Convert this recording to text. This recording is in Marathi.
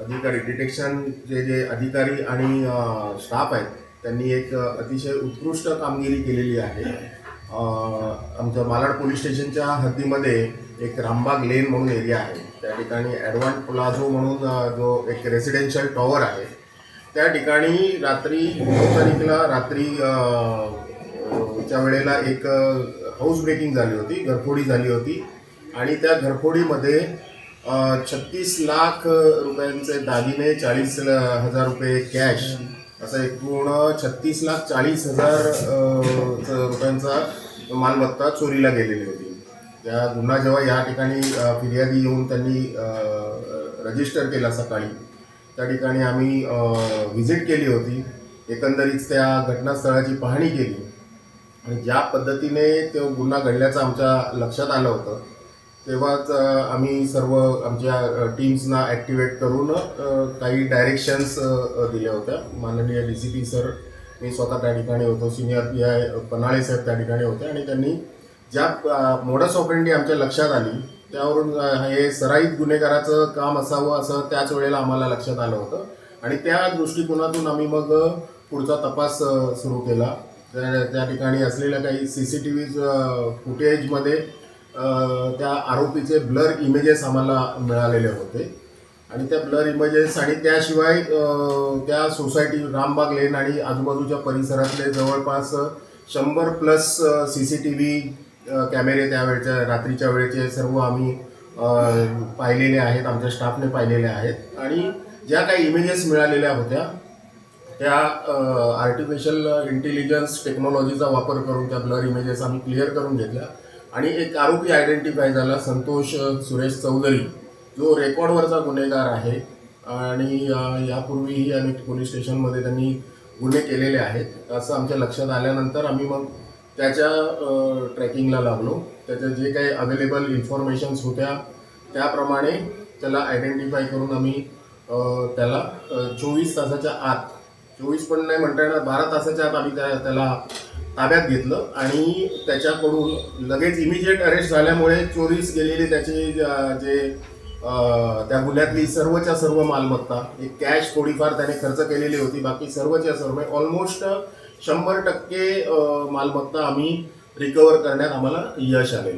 अधिकारी डिटेक्शनचे जे अधिकारी आणि स्टाफ आहेत त्यांनी एक अतिशय उत्कृष्ट कामगिरी केलेली आहे. आमच्या मालाड पोलीस स्टेशनच्या हद्दीमध्ये एक रामबाग लेन म्हणून एरिया आहे. त्या ठिकाणी ॲडव्हान्स प्लाझो म्हणून जो एक रेसिडेन्शियल टॉवर आहे त्या ठिकाणी रात्री 9 तारीखला रात्री च्या वेळेला एक हाऊस ब्रेकिंग झाली होती, घरफोडी झाली होती आणि त्या घरफोडीमध्ये 36 लाख रुपयांचे दागिने, 40,000 रुपये कॅश असं एकूण 36,40,000 रुपयांचा मालमत्ता चोरीला गेलेली होती. त्या गुन्हा जेव्हा या ठिकाणी फिर्यादी येऊन त्यांनी रजिस्टर केला सकाळी, त्या ठिकाणी आम्ही व्हिजिट केली होती. एकंदरीत त्या घटनास्थळाची पाहणी केली आणि ज्या पद्धतीने तो गुन्हा घडल्याचं आमच्या लक्षात आलं होतं तेव्हाच आम्ही सर्व आमच्या टीम्सना ॲक्टिवेट करून काही डायरेक्शन्स दिल्या होत्या. माननीय DCP सर, मी स्वतः त्या ठिकाणी होतो, सिनियर PI पन्हाळे साहेब त्या ठिकाणी होते आणि त्यांनी ज्या मोडस ऑपरेंडी आमच्या लक्षात आली त्यावरून हे सराईत गुन्हेगाराचं काम असावं असं त्याच वेळेला आम्हाला लक्षात आलं होतं आणि त्या दृष्टिकोनातून आम्ही मग पुढचा तपास सुरू केला. त्या ठिकाणी असलेल्या काही CCTV फुटेजमध्ये त्या आरोपीचे ब्लर इमेजेस आम्हाला मिळालेले होते आणि त्या ब्लर इमेजेस आणि त्याशिवाय त्या सोसायटी रामबाग लेन आणि आजूबाजूच्या परिसरातले जवळपास 100+ CCTV कॅमेरे त्यावेळच्या रात्रीच्या वेळेचे सर्व आम्ही पाहिलेले आहेत, आमच्या स्टाफने पाहिलेले आहेत आणि ज्या काही इमेजेस मिळालेल्या होत्या त्या आर्टिफिशियल इंटेलिजन्स टेक्नॉलॉजीचा वापर करून त्या ब्लर इमेजेस आम्ही क्लिअर करून घेतल्या आणि एक आरोपी आयडेंटिफाय झाला, संतोष सुरेश चौधरी, जो रेकॉर्डवरचा गुन्हेगार आहे आणि यापूर्वीही अनेक पोलीस स्टेशनमध्ये त्यांनी गुन्हे केलेले आहेत असं आमच्या लक्षात आल्यानंतर आम्ही मग त्याच्या ट्रॅकिंगला लागलो. त्याच्या जे काही अवेलेबल इन्फॉर्मेशन्स होत्या त्याप्रमाणे त्याला आयडेंटिफाय करून आम्ही त्याला 24 तासाच्या आत, 24 पण नाही म्हणता येणार, 12 तासाच्या आत आम्ही त्याला ताब्यात घेतलं आणि त्याच्याकडून लगेच इमिजिएट अरेस्ट झाल्यामुळे चोरीस गेलेली त्याची जे त्या गुन्ह्यातली सर्वच्या सर्व मालमत्ता, एक कॅश थोडीफार त्याने खर्च केलेली होती, बाकी सर्वच्या सर्व ऑलमोस्ट 100% मालमत्ता आम्ही रिकवर करण्यात आम्हाला यश आले.